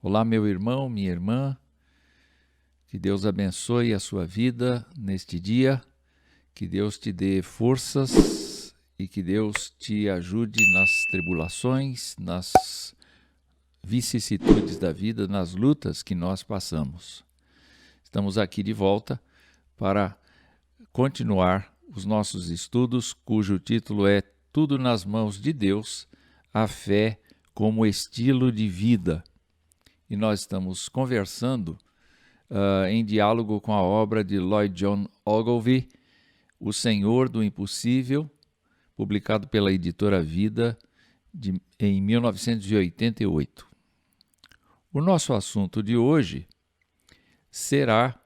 Olá, meu irmão, minha irmã, que Deus abençoe a sua vida neste dia, que Deus te dê forças e que Deus te ajude nas tribulações, nas vicissitudes da vida, nas lutas que nós passamos. Estamos aqui de volta para continuar os nossos estudos, cujo título é Tudo nas Mãos de Deus, a fé como estilo de vida. E nós estamos conversando em diálogo com a obra de Lloyd John Ogilvie, O Senhor do Impossível, publicado pela editora Vida em 1988. O nosso assunto de hoje será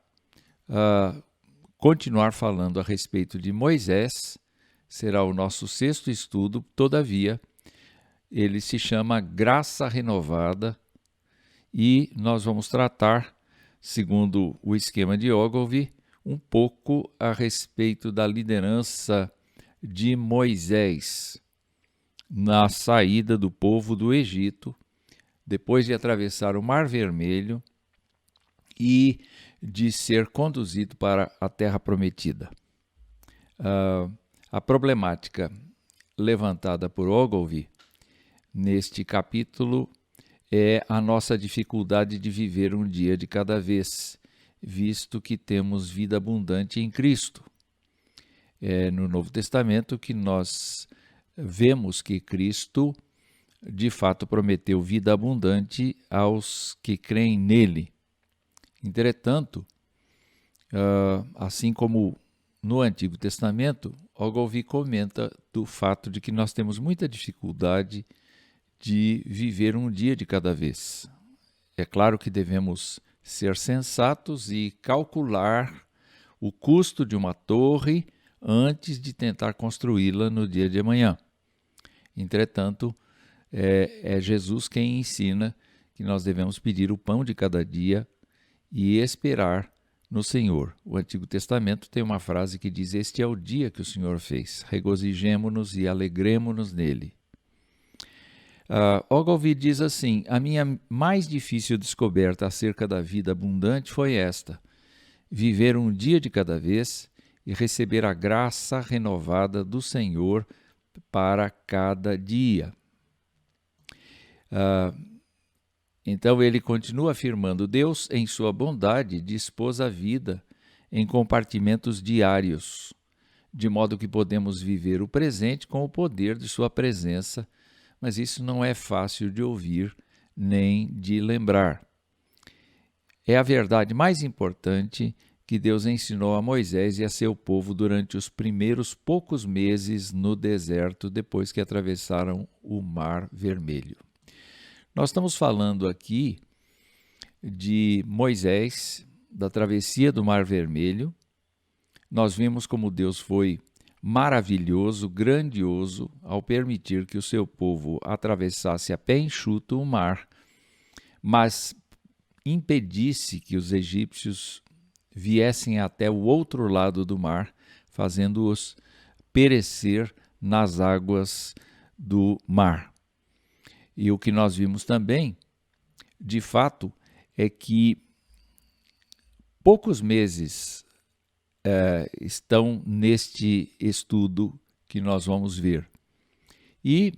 continuar falando a respeito de Moisés. Será o nosso sexto estudo, todavia, ele se chama Graça Renovada e nós vamos tratar, segundo o esquema de Ogilvie, um pouco a respeito da liderança de Moisés na saída do povo do Egito, depois de atravessar o Mar Vermelho e de ser conduzido para a Terra Prometida. A problemática levantada por Ogilvie neste capítulo é a nossa dificuldade de viver um dia de cada vez, visto que temos vida abundante em Cristo. É no Novo Testamento que nós vemos que Cristo, de fato, prometeu vida abundante aos que creem nele. Entretanto, assim como no Antigo Testamento, Ogilvie comenta do fato de que nós temos muita dificuldade de viver um dia de cada vez. É claro que devemos ser sensatos e calcular o custo de uma torre antes de tentar construí-la no dia de amanhã. Entretanto, é Jesus quem ensina que nós devemos pedir o pão de cada dia e esperar no Senhor. O Antigo Testamento tem uma frase que diz: "Este é o dia que o Senhor fez, regozijemo-nos e alegremo-nos nele." Ogilvie diz assim: a minha mais difícil descoberta acerca da vida abundante foi esta: viver um dia de cada vez e receber a graça renovada do Senhor para cada dia. Então ele continua afirmando: Deus, em sua bondade, dispôs a vida em compartimentos diários, de modo que podemos viver o presente com o poder de sua presença, mas isso não é fácil de ouvir nem de lembrar. É a verdade mais importante que Deus ensinou a Moisés e a seu povo durante os primeiros poucos meses no deserto, depois que atravessaram o Mar Vermelho. Nós estamos falando aqui de Moisés, da travessia do Mar Vermelho. Nós vimos como Deus foi maravilhoso, grandioso, ao permitir que o seu povo atravessasse a pé enxuto o mar, mas impedisse que os egípcios viessem até o outro lado do mar, fazendo-os perecer nas águas do mar. E o que nós vimos também, de fato, é que poucos meses estão neste estudo que nós vamos ver. E,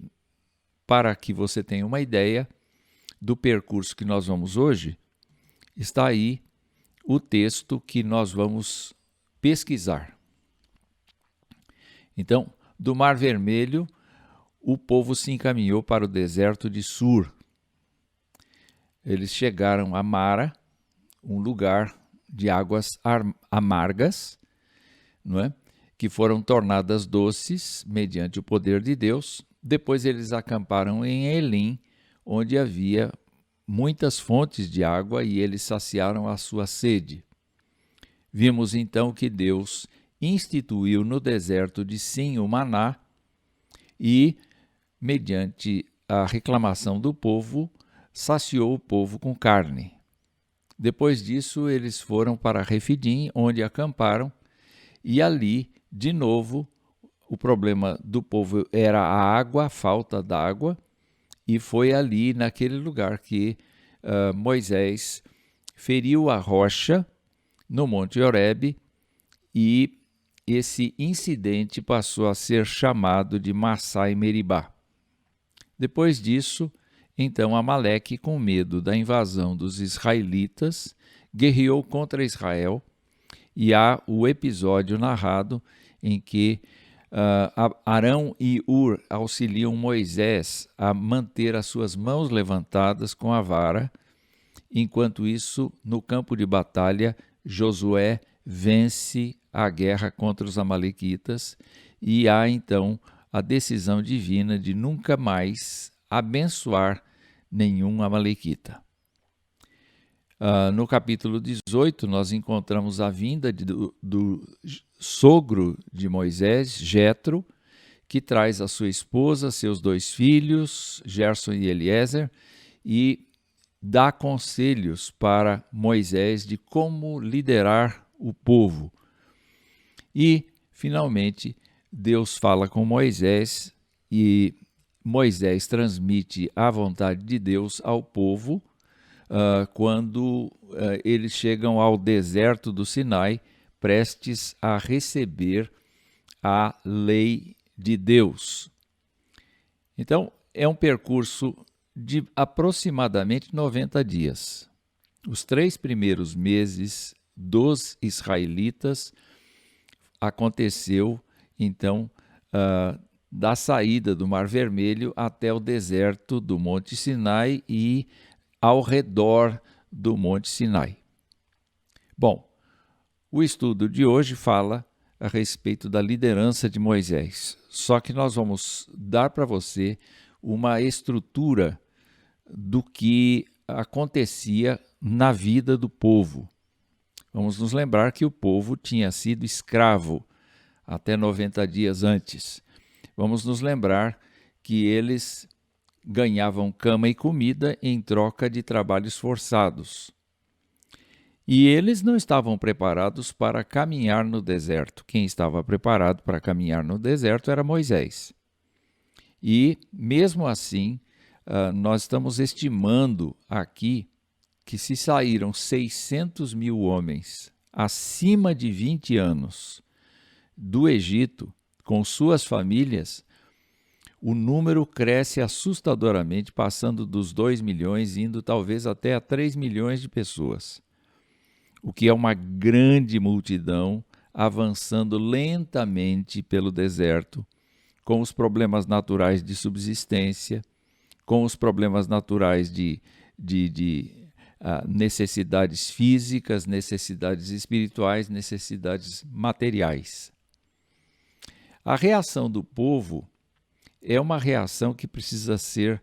para que você tenha uma ideia do percurso que nós vamos hoje, está aí o texto que nós vamos pesquisar. Então, do Mar Vermelho, o povo se encaminhou para o deserto de Sur. Eles chegaram a Mara, um lugar de águas amargas, não é? Que foram tornadas doces mediante o poder de Deus. Depois eles acamparam em Elim, onde havia muitas fontes de água e eles saciaram a sua sede. Vimos então que Deus instituiu no deserto de Sim o maná e, mediante a reclamação do povo, saciou o povo com carne. Depois disso, eles foram para Refidim, onde acamparam, e ali, de novo, o problema do povo era a água, a falta d'água, e foi ali, naquele lugar, que Moisés feriu a rocha no Monte Horebe e esse incidente passou a ser chamado de Massá e Meribá. Depois disso, então Amaleque, com medo da invasão dos israelitas, guerreou contra Israel, e há o episódio narrado em que Arão e Ur auxiliam Moisés a manter as suas mãos levantadas com a vara. Enquanto isso, no campo de batalha, Josué vence a guerra contra os amalequitas e há então a decisão divina de nunca mais abençoar nenhum amalequita. No capítulo 18, nós encontramos a vinda do sogro de Moisés, Jetro, que traz a sua esposa, seus 2 filhos, Gerson e Eliezer, e dá conselhos para Moisés de como liderar o povo. E, finalmente, Deus fala com Moisés e Moisés transmite a vontade de Deus ao povo quando eles chegam ao deserto do Sinai, prestes a receber a lei de Deus. Então, é um percurso de aproximadamente 90 dias. Os 3 primeiros meses dos israelitas aconteceu, então, da saída do Mar Vermelho até o deserto do Monte Sinai e ao redor do Monte Sinai. Bom, o estudo de hoje fala a respeito da liderança de Moisés, só que nós vamos dar para você uma estrutura do que acontecia na vida do povo. Vamos nos lembrar que o povo tinha sido escravo até 90 dias antes. Vamos nos lembrar que eles ganhavam cama e comida em troca de trabalhos forçados. E eles não estavam preparados para caminhar no deserto. Quem estava preparado para caminhar no deserto era Moisés. E, mesmo assim, nós estamos estimando aqui que se saíram 600 mil homens acima de 20 anos do Egito, com suas famílias, o número cresce assustadoramente, passando dos 2 milhões, indo talvez até a 3 milhões de pessoas, o que é uma grande multidão avançando lentamente pelo deserto, com os problemas naturais de subsistência, com os problemas naturais de necessidades físicas, necessidades espirituais, necessidades materiais. A reação do povo é uma reação que precisa ser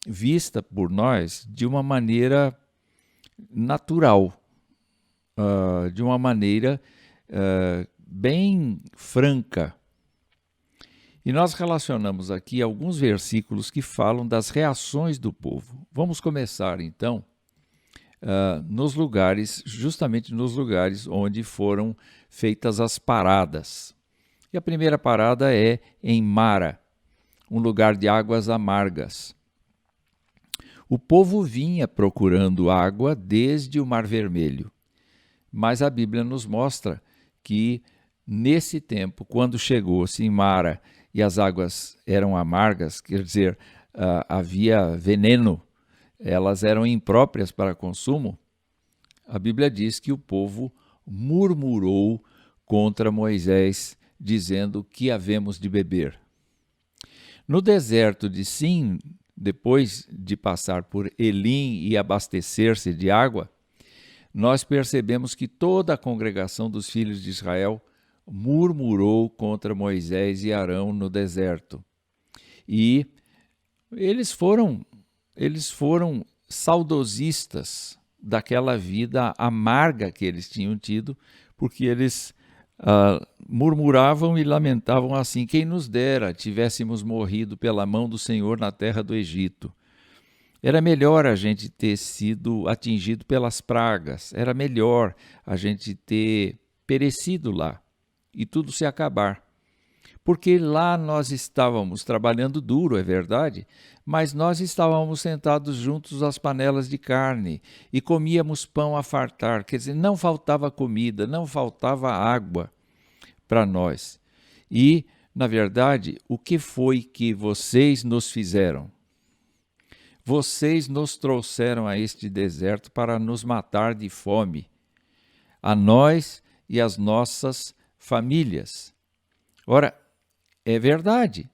vista por nós de uma maneira natural, de uma maneira bem franca. E nós relacionamos aqui alguns versículos que falam das reações do povo. Vamos começar, então, justamente nos lugares onde foram feitas as paradas. E a primeira parada é em Mara, um lugar de águas amargas. O povo vinha procurando água desde o Mar Vermelho, mas a Bíblia nos mostra que, nesse tempo, quando chegou-se em Mara e as águas eram amargas, quer dizer, havia veneno, elas eram impróprias para consumo, a Bíblia diz que o povo murmurou contra Moisés, dizendo: que havemos de beber. No deserto de Sin, depois de passar por Elim e abastecer-se de água, nós percebemos que toda a congregação dos filhos de Israel murmurou contra Moisés e Arão no deserto. E eles foram saudosistas daquela vida amarga que eles tinham tido, porque eles murmuravam e lamentavam assim: quem nos dera tivéssemos morrido pela mão do Senhor na terra do Egito. Era melhor a gente ter sido atingido pelas pragas, era melhor a gente ter perecido lá e tudo se acabar. Porque lá nós estávamos trabalhando duro, é verdade, mas nós estávamos sentados juntos às panelas de carne e comíamos pão a fartar, quer dizer, não faltava comida, não faltava água para nós. E, na verdade, o que foi que vocês nos fizeram? Vocês nos trouxeram a este deserto para nos matar de fome, a nós e as nossas famílias. Ora, é verdade.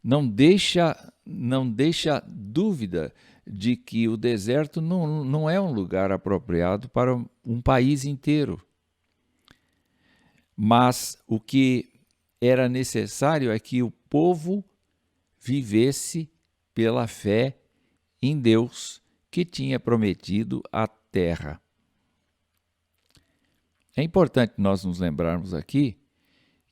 Não deixa dúvida de que o deserto não é um lugar apropriado para um país inteiro. Mas o que era necessário é que o povo vivesse pela fé em Deus que tinha prometido a terra. É importante nós nos lembrarmos aqui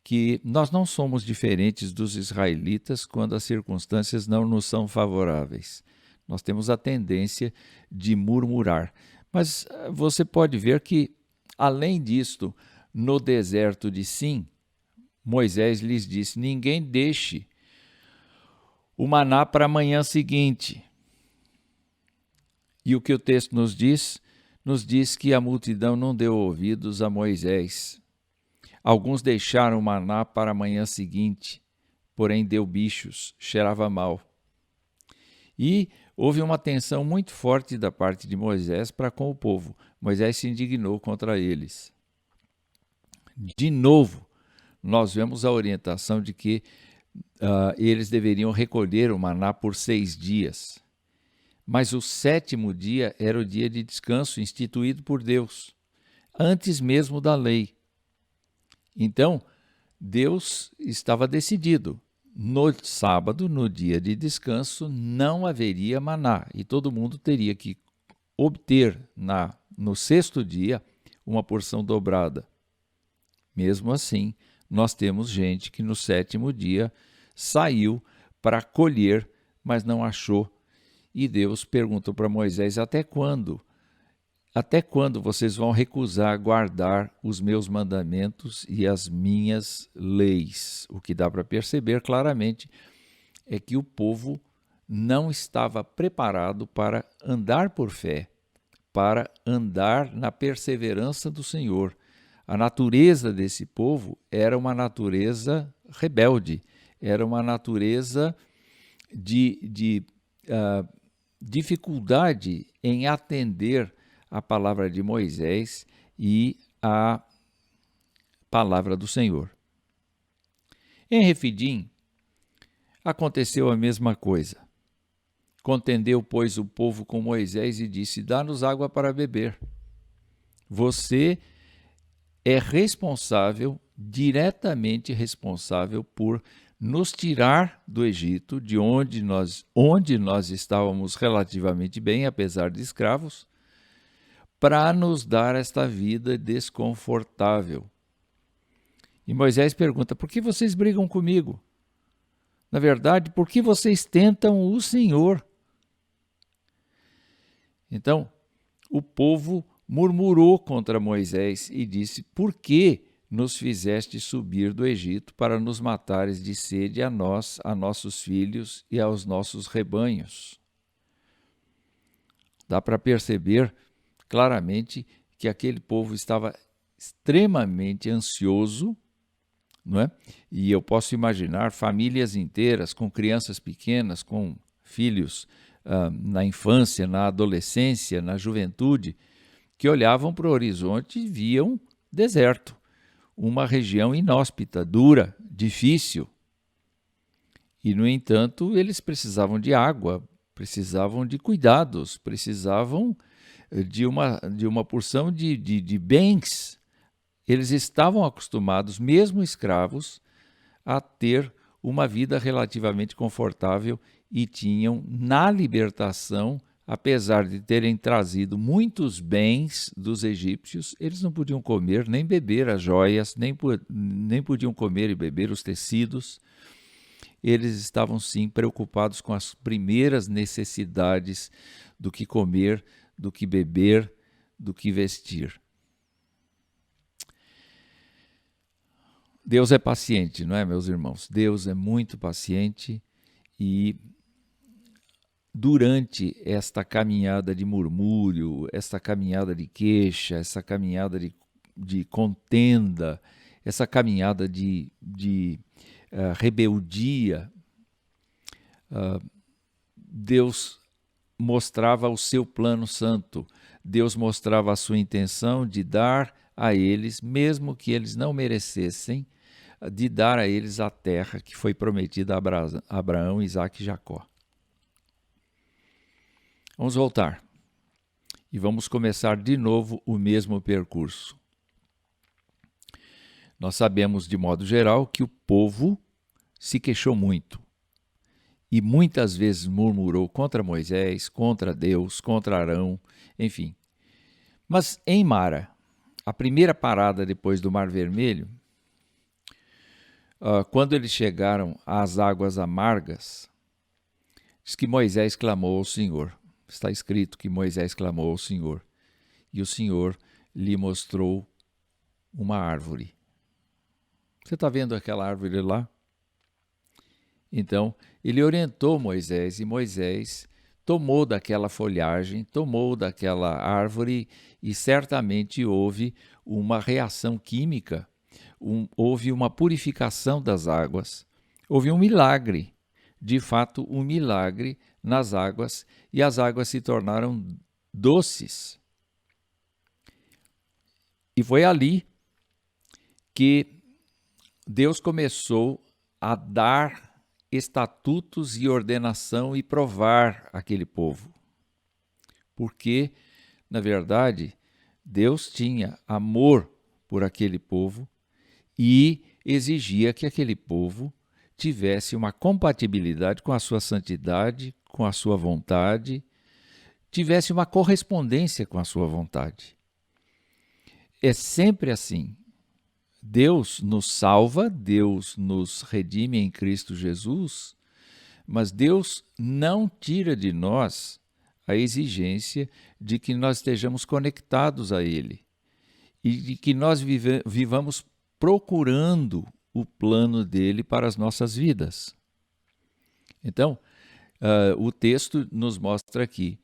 que nós não somos diferentes dos israelitas quando as circunstâncias não nos são favoráveis. Nós temos a tendência de murmurar. Mas você pode ver que, além disto, no deserto de Sim, Moisés lhes disse: ninguém deixe o maná para a manhã seguinte. E o que o texto nos diz? Nos diz que a multidão não deu ouvidos a Moisés. Alguns deixaram o maná para a manhã seguinte, porém deu bichos, cheirava mal. E houve uma tensão muito forte da parte de Moisés para com o povo. Moisés se indignou contra eles. De novo, nós vemos a orientação de que eles deveriam recolher o maná por 6 dias. Mas o 7º dia era o dia de descanso instituído por Deus, antes mesmo da lei. Então, Deus estava decidido. No sábado, no dia de descanso, não haveria maná e todo mundo teria que obter no 6º dia uma porção dobrada. Mesmo assim, nós temos gente que no 7º dia saiu para colher, mas não achou. E Deus perguntou para Moisés: até quando? Até quando vocês vão recusar guardar os meus mandamentos e as minhas leis? O que dá para perceber claramente é que o povo não estava preparado para andar por fé, para andar na perseverança do Senhor. A natureza desse povo era uma natureza rebelde, era uma natureza de dificuldade em atender a palavra de Moisés e a palavra do Senhor. Em Refidim, aconteceu a mesma coisa. Contendeu, pois, o povo com Moisés e disse: dá-nos água para beber. Você é responsável, diretamente responsável, por nos tirar do Egito, de onde nós estávamos relativamente bem, apesar de escravos, para nos dar esta vida desconfortável. E Moisés pergunta: por que vocês brigam comigo? Na verdade, por que vocês tentam o Senhor? Então, o povo murmurou contra Moisés e disse: por que nos fizeste subir do Egito para nos matares de sede a nós, a nossos filhos e aos nossos rebanhos? Dá para perceber claramente que aquele povo estava extremamente ansioso, não é? E eu posso imaginar famílias inteiras com crianças pequenas, com filhos na infância, na adolescência, na juventude, que olhavam para o horizonte e viam deserto, uma região inóspita, dura, difícil. E, no entanto, eles precisavam de água, precisavam de cuidados, precisavam de uma porção de bens. Eles estavam acostumados, mesmo escravos, a ter uma vida relativamente confortável e tinham, na libertação, apesar de terem trazido muitos bens dos egípcios, eles não podiam comer nem beber as joias, nem podiam comer e beber os tecidos. Eles estavam, sim, preocupados com as primeiras necessidades do que comer, do que beber, do que vestir. Deus é paciente, não é, meus irmãos? Deus é muito paciente e durante esta caminhada de murmúrio, esta caminhada de queixa, essa caminhada de contenda, essa caminhada de rebeldia, Deus mostrava o seu plano santo, Deus mostrava a sua intenção de dar a eles, mesmo que eles não merecessem, de dar a eles a terra que foi prometida a Abraão, Isaque e Jacó. Vamos voltar e vamos começar de novo o mesmo percurso. Nós sabemos, de modo geral, que o povo se queixou muito e muitas vezes murmurou contra Moisés, contra Deus, contra Arão, enfim. Mas em Mara, a primeira parada depois do Mar Vermelho, quando eles chegaram às águas amargas, diz que Moisés clamou ao Senhor. Está escrito que Moisés clamou ao Senhor e o Senhor lhe mostrou uma árvore. Você está vendo aquela árvore lá? Então, ele orientou Moisés e Moisés tomou daquela folhagem, tomou daquela árvore e certamente houve uma reação química, houve uma purificação das águas, houve um milagre, de fato um milagre nas águas e as águas se tornaram doces. E foi ali que Deus começou a dar estatutos e ordenação e provar aquele povo. Porque, na verdade, Deus tinha amor por aquele povo e exigia que aquele povo tivesse uma compatibilidade com a sua santidade, com a sua vontade, tivesse uma correspondência com a sua vontade. É sempre assim. Deus nos salva, Deus nos redime em Cristo Jesus, mas Deus não tira de nós a exigência de que nós estejamos conectados a Ele e de que nós vivamos procurando o plano dele para as nossas vidas. Então, o texto nos mostra aqui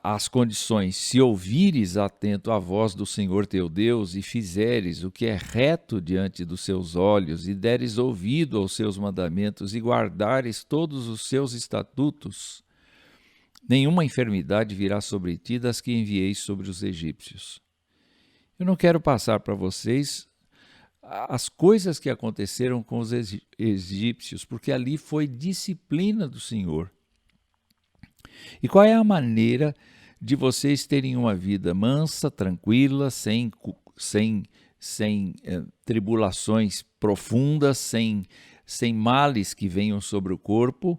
as condições: se ouvires atento à voz do Senhor teu Deus e fizeres o que é reto diante dos seus olhos e deres ouvido aos seus mandamentos e guardares todos os seus estatutos, nenhuma enfermidade virá sobre ti das que enviei sobre os egípcios. Eu não quero passar para vocês as coisas que aconteceram com os egípcios, porque ali foi disciplina do Senhor. E qual é a maneira de vocês terem uma vida mansa, tranquila, sem tribulações profundas, sem males que venham sobre o corpo?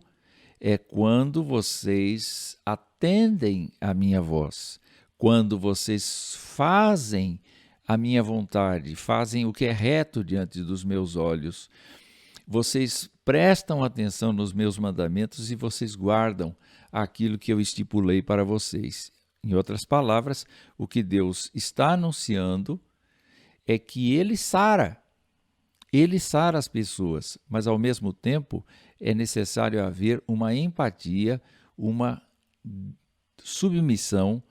É quando vocês atendem à minha voz, quando vocês fazem a minha vontade, fazem o que é reto diante dos meus olhos. Vocês prestam atenção nos meus mandamentos e vocês guardam aquilo que eu estipulei para vocês. Em outras palavras, o que Deus está anunciando é que Ele sara as pessoas, mas ao mesmo tempo é necessário haver uma empatia, uma submissão,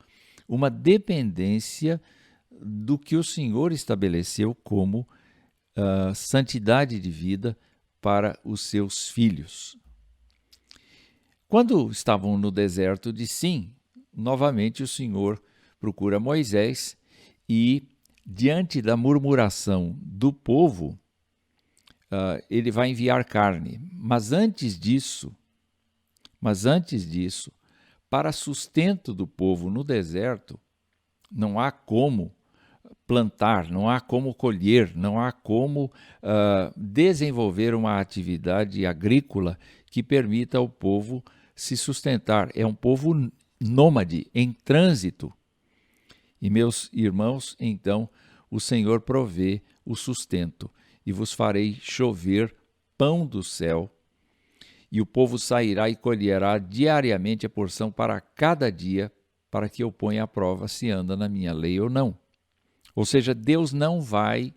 uma dependência do que o Senhor estabeleceu como santidade de vida para os seus filhos. Quando estavam no deserto de Sim, novamente o Senhor procura Moisés e, diante da murmuração do povo, ele vai enviar carne. Mas antes disso, para sustento do povo no deserto, não há como plantar, não há como colher, não há como desenvolver uma atividade agrícola que permita ao povo se sustentar. É um povo nômade, em trânsito. E, meus irmãos, então, o Senhor provê o sustento, e vos farei chover pão do céu, e o povo sairá e colherá diariamente a porção para cada dia, para que eu ponha à prova se anda na minha lei ou não. Ou seja, Deus não vai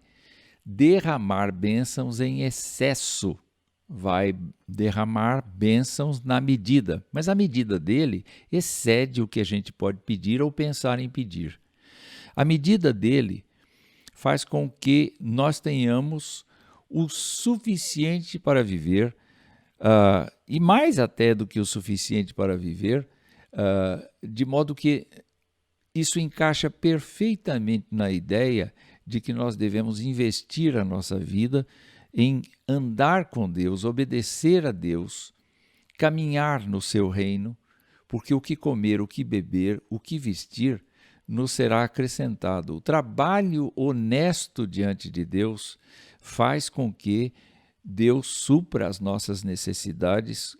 derramar bênçãos em excesso, vai derramar bênçãos na medida, mas a medida dele excede o que a gente pode pedir ou pensar em pedir. A medida dele faz com que nós tenhamos o suficiente para viver, e mais até do que o suficiente para viver, de modo que isso encaixa perfeitamente na ideia de que nós devemos investir a nossa vida em andar com Deus, obedecer a Deus, caminhar no seu reino, porque o que comer, o que beber, o que vestir, nos será acrescentado. O trabalho honesto diante de Deus faz com que Deus supra as nossas necessidades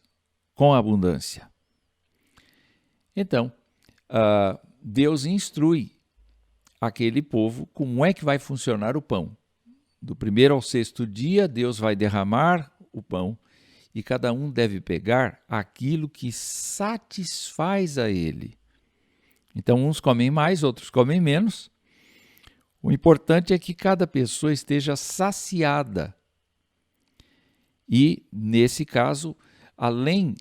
com abundância. Então, Deus instrui aquele povo como é que vai funcionar o pão. Do primeiro ao sexto dia, Deus vai derramar o pão e cada um deve pegar aquilo que satisfaz a ele. Então, uns comem mais, outros comem menos. O importante é que cada pessoa esteja saciada. E, nesse caso, além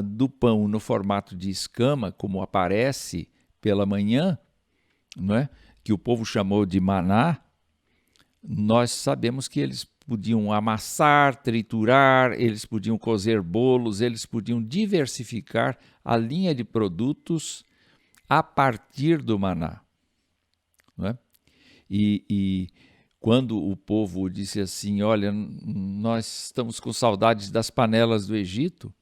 do pão no formato de escama, como aparece pela manhã, não é? Que o povo chamou de maná, nós sabemos que eles podiam amassar, triturar, eles podiam cozer bolos, eles podiam diversificar a linha de produtos a partir do maná. Não é? E quando o povo disse assim, olha, nós estamos com saudades das panelas do Egito,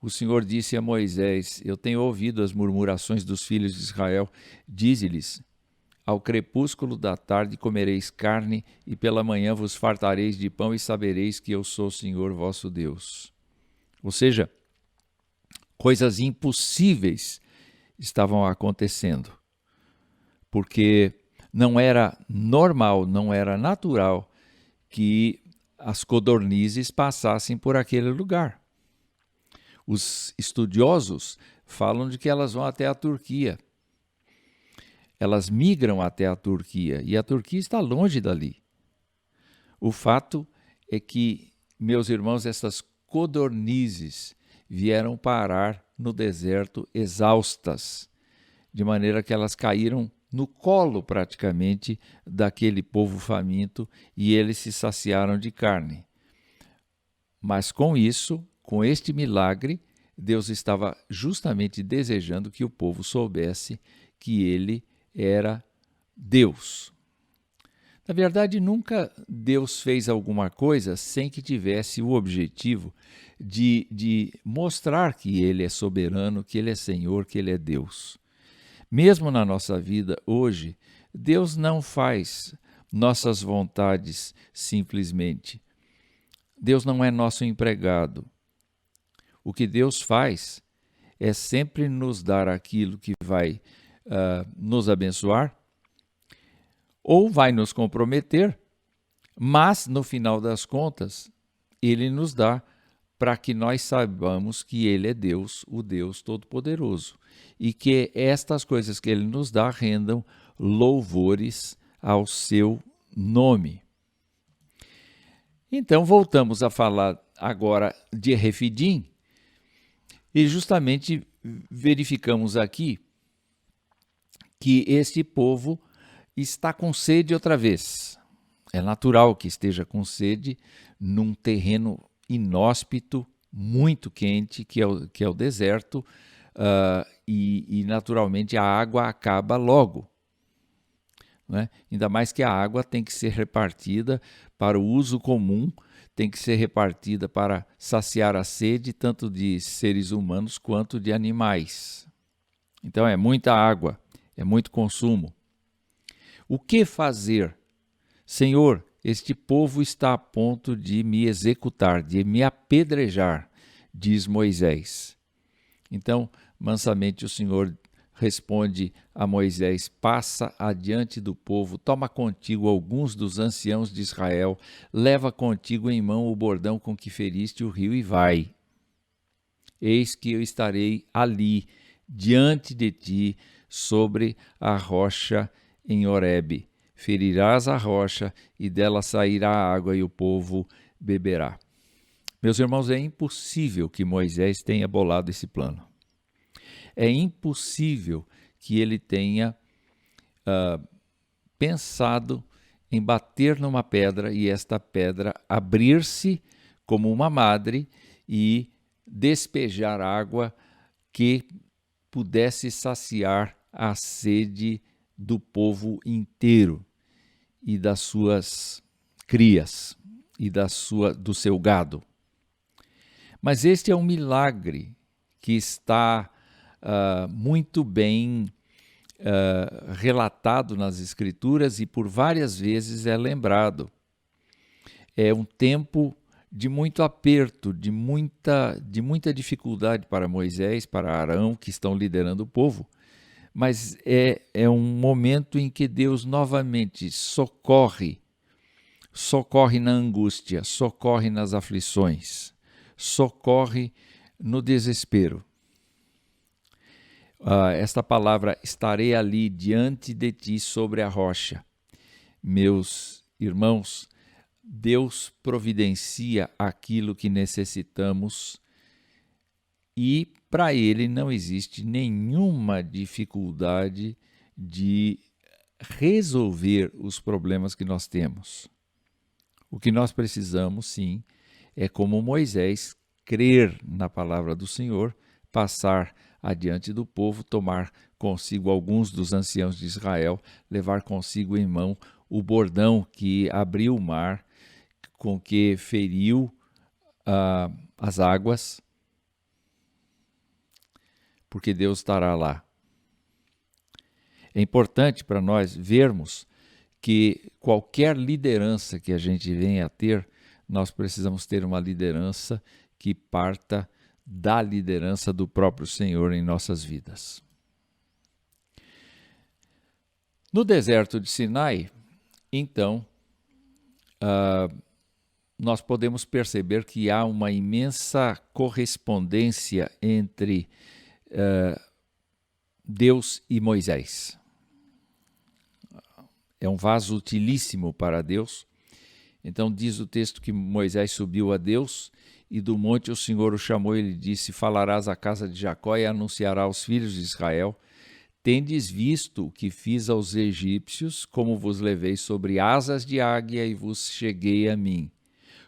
o Senhor disse a Moisés, eu tenho ouvido as murmurações dos filhos de Israel, dize-lhes, ao crepúsculo da tarde comereis carne, e pela manhã vos fartareis de pão, e sabereis que eu sou o Senhor vosso Deus. Ou seja, coisas impossíveis estavam acontecendo, porque não era normal, não era natural que as codornizes passassem por aquele lugar. Os estudiosos falam de que elas vão até a Turquia. Elas migram até a Turquia, e a Turquia está longe dali. O fato é que, meus irmãos, essas codornizes vieram parar no deserto exaustas, de maneira que elas caíram no colo praticamente daquele povo faminto e eles se saciaram de carne. Mas com isso, com este milagre, Deus estava justamente desejando que o povo soubesse que ele era Deus. Na verdade, nunca Deus fez alguma coisa sem que tivesse o objetivo de mostrar que ele é soberano, que ele é Senhor, que ele é Deus. Mesmo na nossa vida hoje, Deus não faz nossas vontades simplesmente. Deus não é nosso empregado. O que Deus faz é sempre nos dar aquilo que vai nos abençoar ou vai nos comprometer, mas no final das contas, Ele nos dá para que nós saibamos que Ele é Deus, o Deus Todo-Poderoso, e que estas coisas que Ele nos dá rendam louvores ao seu nome. Então, voltamos a falar agora de Refidim, e justamente verificamos aqui que este povo está com sede outra vez. É natural que esteja com sede num terreno inóspito, muito quente, que é o deserto, e naturalmente a água acaba logo. Né? Ainda mais que a água tem que ser repartida para o uso comum, tem que ser repartida para saciar a sede tanto de seres humanos quanto de animais. Então é muita água, é muito consumo. O que fazer? Senhor, este povo está a ponto de me executar, de me apedrejar, diz Moisés. Então, mansamente o Senhor responde a Moisés, passa adiante do povo, toma contigo alguns dos anciãos de Israel, leva contigo em mão o bordão com que feriste o rio e vai. Eis que eu estarei ali, diante de ti, sobre a rocha em Horebe. ferirás a rocha e dela sairá água e o povo beberá. Meus irmãos, é impossível que Moisés tenha bolado esse plano. É impossível que ele tenha pensado em bater numa pedra e esta pedra abrir-se como uma madre e despejar água que pudesse saciar a sede do povo inteiro e das suas crias e do seu gado. Mas este é um milagre que está muito bem relatado nas Escrituras e por várias vezes é lembrado. É um tempo de muito aperto, de muita dificuldade para Moisés, para Arão, que estão liderando o povo, mas é um momento em que Deus novamente socorre na angústia, socorre nas aflições, socorre no desespero. Esta palavra, estarei ali diante de ti sobre a rocha. Meus irmãos, Deus providencia aquilo que necessitamos e para Ele não existe nenhuma dificuldade de resolver os problemas que nós temos. O que nós precisamos, sim, é como Moisés, crer na palavra do Senhor, passar adiante do povo, tomar consigo alguns dos anciãos de Israel, levar consigo em mão o bordão que abriu o mar, com que feriu as águas, porque Deus estará lá. É importante para nós vermos que qualquer liderança que a gente venha a ter, nós precisamos ter uma liderança que parta da liderança do próprio Senhor em nossas vidas. No deserto de Sinai, então, nós podemos perceber que há uma imensa correspondência entre Deus e Moisés. É um vaso utilíssimo para Deus. Então diz o texto que Moisés subiu a Deus e do monte o Senhor o chamou e lhe disse: falarás à casa de Jacó e anunciará aos filhos de Israel: tendes visto o que fiz aos egípcios, como vos levei sobre asas de águia e vos cheguei a mim.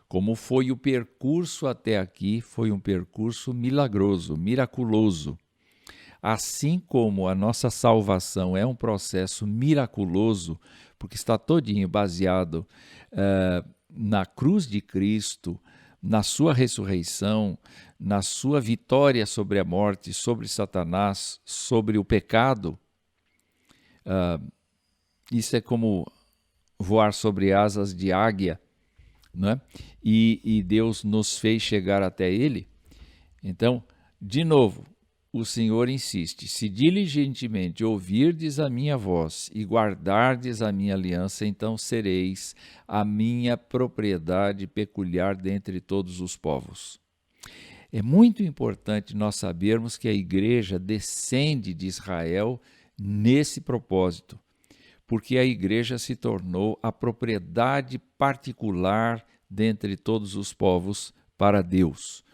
Como foi o percurso até aqui, foi um percurso milagroso, miraculoso. Assim como a nossa salvação é um processo miraculoso, porque está todinho baseado na cruz de Cristo, na sua ressurreição, na sua vitória sobre a morte, sobre Satanás, sobre o pecado. Isso é como voar sobre asas de águia, né? E Deus nos fez chegar até Ele. Então, de novo, o Senhor insiste: se diligentemente ouvirdes a minha voz e guardardes a minha aliança, então sereis a minha propriedade peculiar dentre todos os povos. É muito importante nós sabermos que a igreja descende de Israel nesse propósito, porque a igreja se tornou a propriedade particular dentre todos os povos para Deus.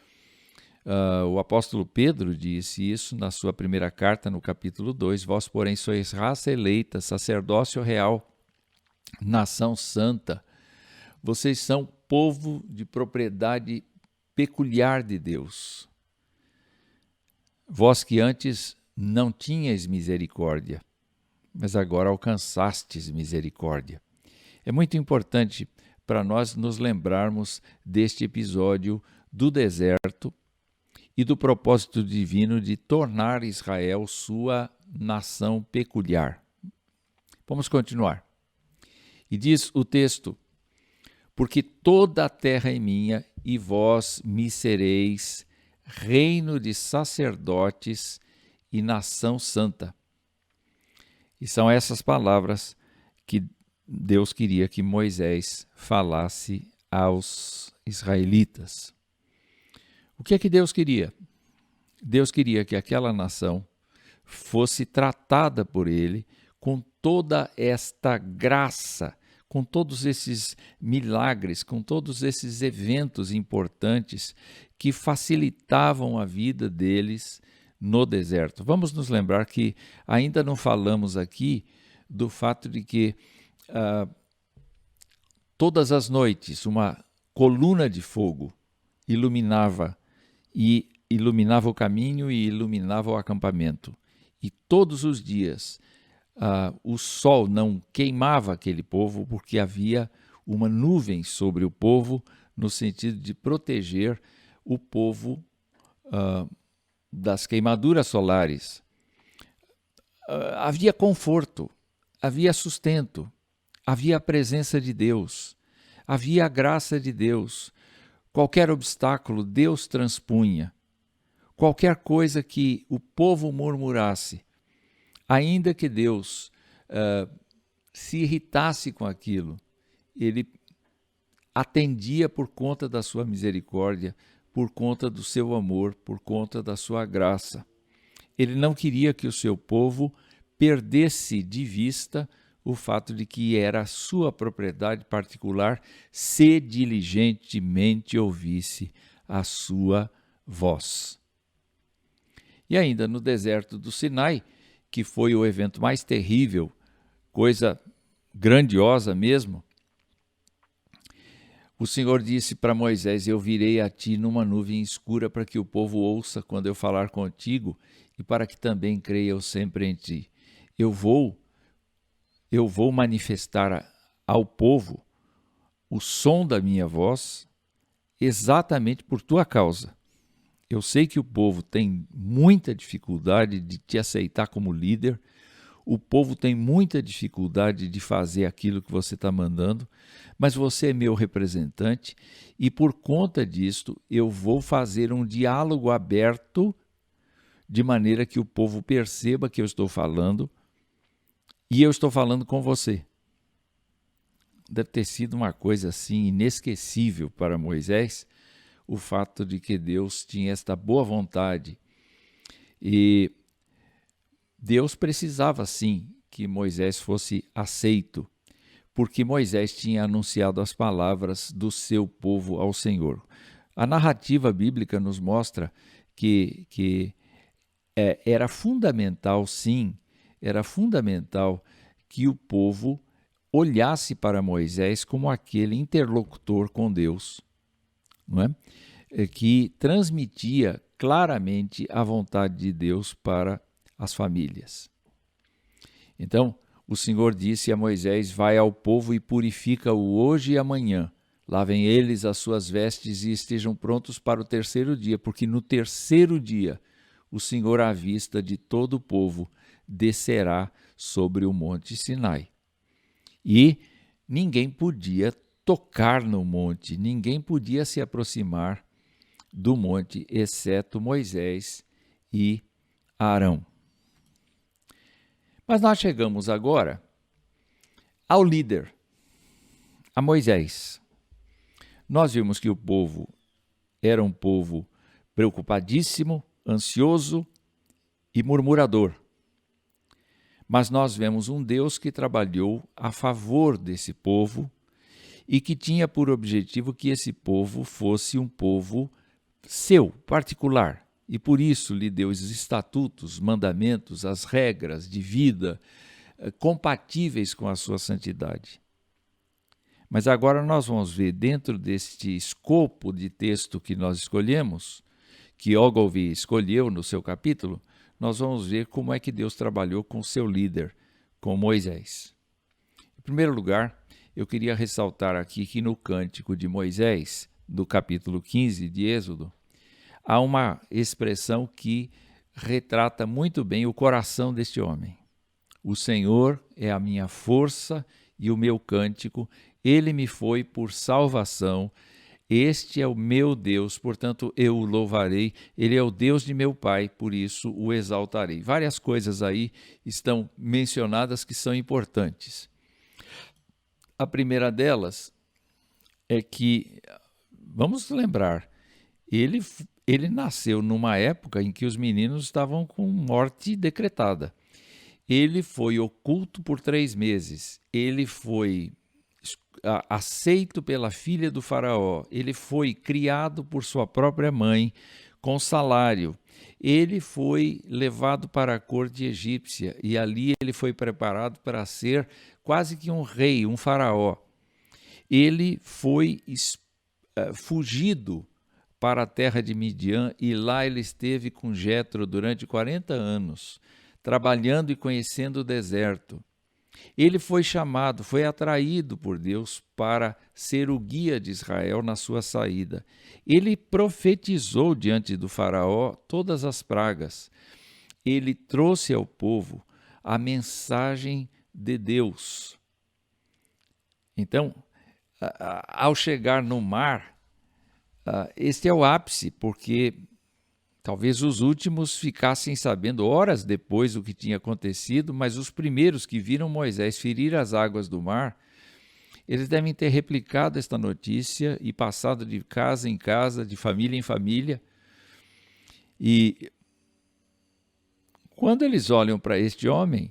O apóstolo Pedro disse isso na sua primeira carta, no capítulo 2, vós, porém, sois raça eleita, sacerdócio real, nação santa. Vocês são povo de propriedade peculiar de Deus. Vós que antes não tinhais misericórdia, mas agora alcançastes misericórdia. É muito importante para nós nos lembrarmos deste episódio do deserto e do propósito divino de tornar Israel sua nação peculiar. Vamos continuar. E diz o texto: porque toda a terra é minha, e vós me sereis reino de sacerdotes e nação santa. E são essas palavras que Deus queria que Moisés falasse aos israelitas. O que é que Deus queria? Deus queria que aquela nação fosse tratada por ele com toda esta graça, com todos esses milagres, com todos esses eventos importantes que facilitavam a vida deles no deserto. Vamos nos lembrar que ainda não falamos aqui do fato de que todas as noites uma coluna de fogo iluminava o caminho e iluminava o acampamento. E todos os dias o sol não queimava aquele povo porque havia uma nuvem sobre o povo no sentido de proteger o povo das queimaduras solares. Havia conforto, havia sustento, havia a presença de Deus, havia a graça de Deus. Qualquer obstáculo Deus transpunha. Qualquer coisa que o povo murmurasse, ainda que Deus se irritasse com aquilo, ele atendia por conta da sua misericórdia, por conta do seu amor, por conta da sua graça. Ele não queria que o seu povo perdesse de vista o fato de que era a sua propriedade particular se diligentemente ouvisse a sua voz. E ainda no deserto do Sinai, que foi o evento mais terrível, coisa grandiosa mesmo, o Senhor disse para Moisés: eu virei a ti numa nuvem escura para que o povo ouça quando eu falar contigo e para que também creiam sempre em ti. Eu vou manifestar ao povo o som da minha voz exatamente por tua causa. Eu sei que o povo tem muita dificuldade de te aceitar como líder, o povo tem muita dificuldade de fazer aquilo que você está mandando, mas você é meu representante e por conta disto eu vou fazer um diálogo aberto de maneira que o povo perceba que eu estou falando e eu estou falando com você. Deve ter sido uma coisa assim inesquecível para Moisés, o fato de que Deus tinha esta boa vontade. E Deus precisava sim que Moisés fosse aceito, porque Moisés tinha anunciado as palavras do seu povo ao Senhor. A narrativa bíblica nos mostra que era fundamental, sim, era fundamental que o povo olhasse para Moisés como aquele interlocutor com Deus, não é? Que transmitia claramente a vontade de Deus para as famílias. Então, o Senhor disse a Moisés: vai ao povo e purifica-o hoje e amanhã. Lavem eles as suas vestes e estejam prontos para o terceiro dia, porque no terceiro dia o Senhor, à vista de todo o povo, descerá sobre o monte Sinai. E ninguém podia tocar no monte, ninguém podia se aproximar do monte, exceto Moisés e Arão. Mas nós chegamos agora ao líder, a Moisés. Nós vimos que o povo era um povo preocupadíssimo, ansioso e murmurador. Mas nós vemos um Deus que trabalhou a favor desse povo e que tinha por objetivo que esse povo fosse um povo seu, particular. E por isso lhe deu os estatutos, mandamentos, as regras de vida compatíveis com a sua santidade. Mas agora nós vamos ver, dentro deste escopo de texto que nós escolhemos, que Ogilvy escolheu no seu capítulo, nós vamos ver como é que Deus trabalhou com seu líder, com Moisés. Em primeiro lugar, eu queria ressaltar aqui que no Cântico de Moisés, do capítulo 15 de Êxodo, há uma expressão que retrata muito bem o coração deste homem. O Senhor é a minha força e o meu cântico, ele me foi por salvação. Este é o meu Deus, portanto eu o louvarei. Ele é o Deus de meu pai, por isso o exaltarei. Várias coisas aí estão mencionadas que são importantes. A primeira delas é que, vamos lembrar, ele nasceu numa época em que os meninos estavam com morte decretada. Ele foi oculto por 3 meses. Ele foi aceito pela filha do faraó. Ele foi criado por sua própria mãe com salário. Ele foi levado para a corte egípcia e ali ele foi preparado para ser quase que um rei, um faraó. Ele foi fugido para a terra de Midian e lá ele esteve com Jetro durante 40 anos, trabalhando e conhecendo o deserto. Ele foi chamado, foi atraído por Deus para ser o guia de Israel na sua saída. Ele profetizou diante do faraó todas as pragas. Ele trouxe ao povo a mensagem de Deus. Então, ao chegar no mar, este é o ápice, porque talvez os últimos ficassem sabendo horas depois o que tinha acontecido, mas os primeiros que viram Moisés ferir as águas do mar, eles devem ter replicado esta notícia e passado de casa em casa, de família em família. E quando eles olham para este homem,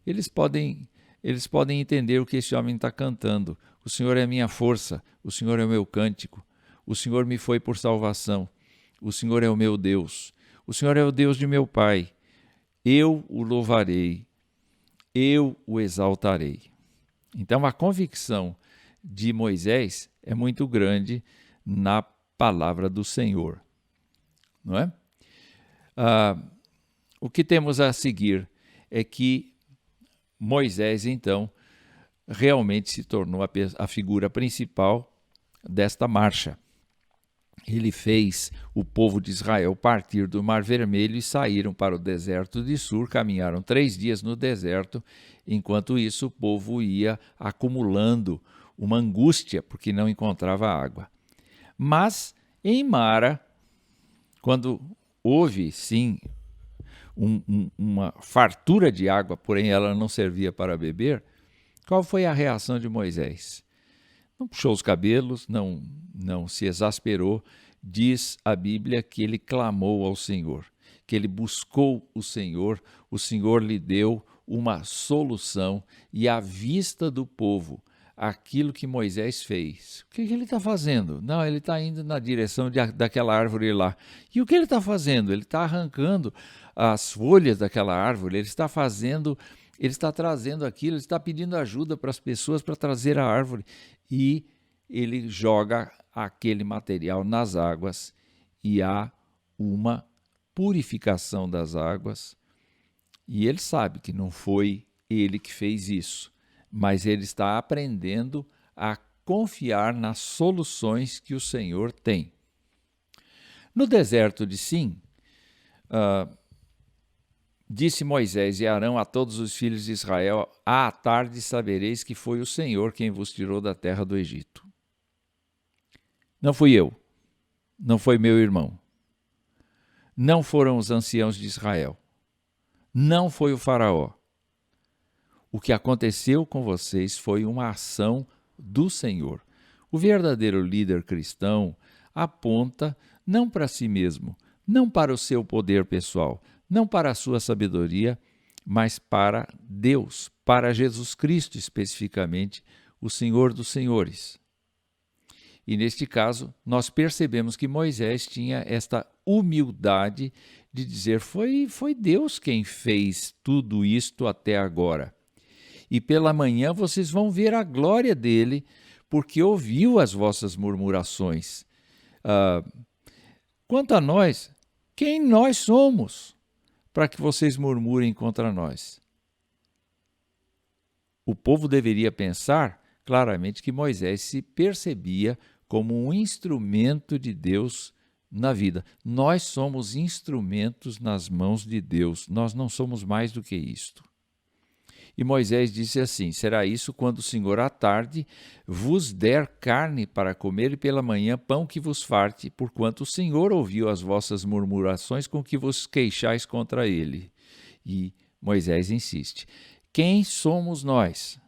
eles podem entender o que esse homem está cantando. O Senhor é a minha força, o Senhor é o meu cântico, o Senhor me foi por salvação. O Senhor é o meu Deus, o Senhor é o Deus de meu pai. Eu o louvarei, eu o exaltarei. Então a convicção de Moisés é muito grande na palavra do Senhor, não é? O que temos a seguir é que Moisés, então, realmente se tornou a figura principal desta marcha. Ele fez o povo de Israel partir do Mar Vermelho e saíram para o deserto de Sur, caminharam 3 dias no deserto. Enquanto isso, o povo ia acumulando uma angústia porque não encontrava água. Mas em Mara, quando houve sim uma fartura de água, porém ela não servia para beber, qual foi a reação de Moisés? Não puxou os cabelos, não se exasperou. Diz a Bíblia que ele clamou ao Senhor, que ele buscou o Senhor lhe deu uma solução e à vista do povo, aquilo que Moisés fez. O que ele está fazendo? Não, ele está indo na direção daquela árvore lá. E o que ele está fazendo? Ele está arrancando as folhas daquela árvore, ele está trazendo aquilo, ele está pedindo ajuda para as pessoas para trazer a árvore. E ele joga aquele material nas águas e há uma purificação das águas. E ele sabe que não foi ele que fez isso, mas ele está aprendendo a confiar nas soluções que o Senhor tem. No deserto de Sim, disse Moisés e Arão a todos os filhos de Israel: à tarde sabereis que foi o Senhor quem vos tirou da terra do Egito. Não fui eu, não foi meu irmão, não foram os anciãos de Israel, não foi o faraó. O que aconteceu com vocês foi uma ação do Senhor. O verdadeiro líder cristão aponta não para si mesmo, não para o seu poder pessoal, não para a sua sabedoria, mas para Deus, para Jesus Cristo especificamente, o Senhor dos Senhores. E neste caso, nós percebemos que Moisés tinha esta humildade de dizer: foi Deus quem fez tudo isto até agora. E pela manhã vocês vão ver a glória dele, porque ouviu as vossas murmurações. Quanto a nós, quem nós somos para que vocês murmurem contra nós? O povo deveria pensar claramente que Moisés se percebia como um instrumento de Deus na vida. Nós somos instrumentos nas mãos de Deus, nós não somos mais do que isto. E Moisés disse assim: será isso quando o Senhor à tarde vos der carne para comer e pela manhã pão que vos farte, porquanto o Senhor ouviu as vossas murmurações com que vos queixais contra ele. E Moisés insiste: quem somos nós?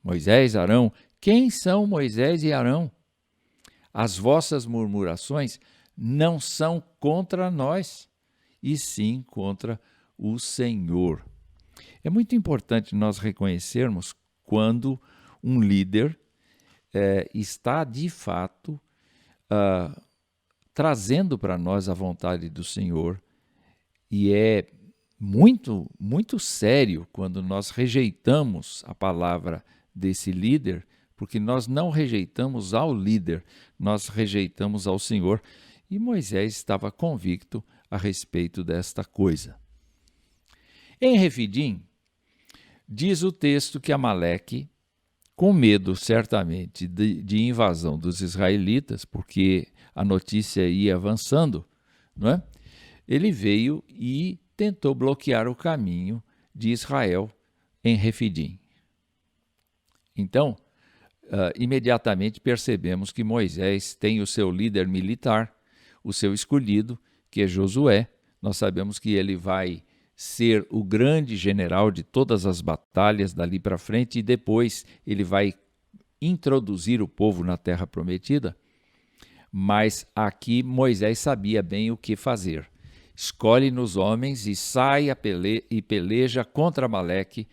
Moisés, Arão, quem são Moisés e Arão? As vossas murmurações não são contra nós, e sim contra o Senhor. É muito importante nós reconhecermos quando um líder está de fato trazendo para nós a vontade do Senhor, e é muito, muito sério quando nós rejeitamos a palavra desse líder, porque nós não rejeitamos ao líder, nós rejeitamos ao Senhor. E Moisés estava convicto a respeito desta coisa. Em Refidim, diz o texto que Amaleque, com medo certamente de invasão dos israelitas, porque a notícia ia avançando, não é? Ele veio e tentou bloquear o caminho de Israel em Refidim. Então, imediatamente percebemos que Moisés tem o seu líder militar, o seu escolhido, que é Josué. Nós sabemos que ele vai ser o grande general de todas as batalhas dali para frente, e depois ele vai introduzir o povo na terra prometida. Mas aqui Moisés sabia bem o que fazer. Escolhe-nos homens e sai e peleja contra Amaleque.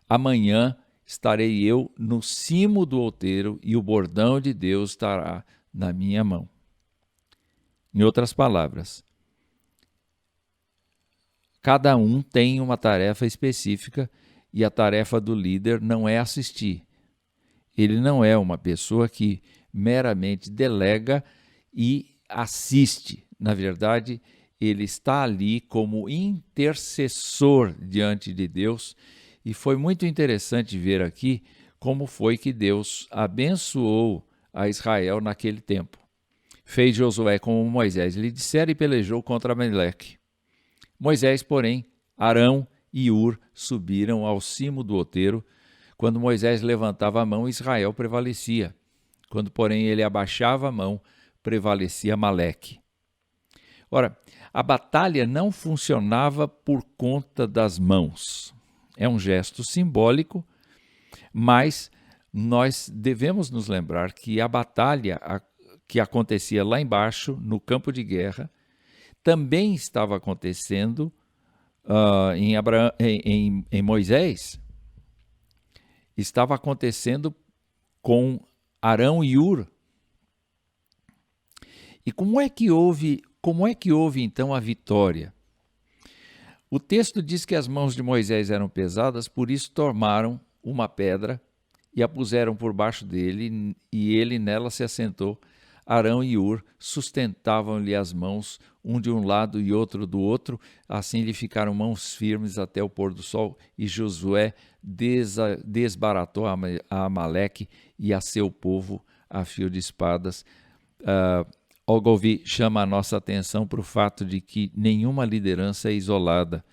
Amanhã estarei eu no cimo do outeiro e o bordão de Deus estará na minha mão. Em outras palavras, cada um tem uma tarefa específica e a tarefa do líder não é assistir. Ele não é uma pessoa que meramente delega e assiste. Na verdade, ele está ali como intercessor diante de Deus. E foi muito interessante ver aqui como foi que Deus abençoou a Israel naquele tempo. Fez Josué como Moisés lhe dissera e pelejou contra Amaleque. Moisés, porém, Arão e Ur subiram ao cimo do outeiro. Quando Moisés levantava a mão, Israel prevalecia. Quando, porém, ele abaixava a mão, prevalecia Amaleque. Ora, a batalha não funcionava por conta das mãos. É um gesto simbólico, mas nós devemos nos lembrar que a batalha que acontecia lá embaixo, no campo de guerra, também estava acontecendo em Moisés, estava acontecendo com Arão e Ur. E como é que houve então a vitória? O texto diz que as mãos de Moisés eram pesadas, por isso tomaram uma pedra e a puseram por baixo dele, e ele nela se assentou. Arão e Ur sustentavam-lhe as mãos, um de um lado e outro do outro, assim lhe ficaram mãos firmes até o pôr do sol, e Josué desbaratou a Amaleque e a seu povo a fio de espadas. Ogilvy chama a nossa atenção para o fato de que nenhuma liderança é isolada,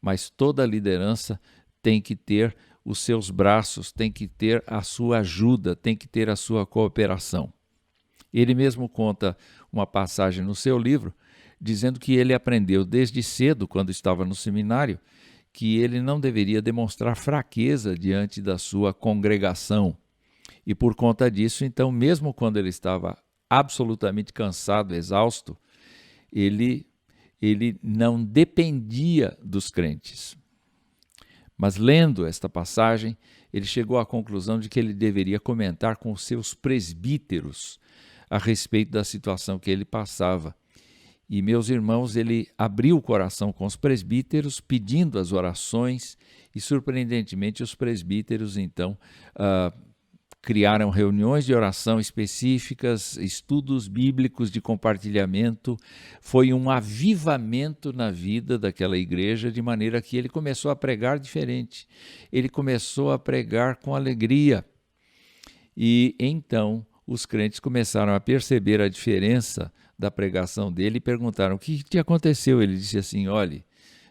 mas toda liderança tem que ter os seus braços, tem que ter a sua ajuda, tem que ter a sua cooperação. Ele mesmo conta uma passagem no seu livro, dizendo que ele aprendeu desde cedo, quando estava no seminário, que ele não deveria demonstrar fraqueza diante da sua congregação. E por conta disso, então, mesmo quando ele estava absolutamente cansado, exausto, ele não dependia dos crentes. Mas lendo esta passagem, ele chegou à conclusão de que ele deveria comentar com os seus presbíteros a respeito da situação que ele passava. E, meus irmãos, ele abriu o coração com os presbíteros, pedindo as orações, e, surpreendentemente, os presbíteros, então, criaram reuniões de oração específicas, estudos bíblicos de compartilhamento. Foi um avivamento na vida daquela igreja, de maneira que ele começou a pregar diferente. Ele começou a pregar com alegria. E então os crentes começaram a perceber a diferença da pregação dele e perguntaram: o que te aconteceu? Ele disse assim: olhe,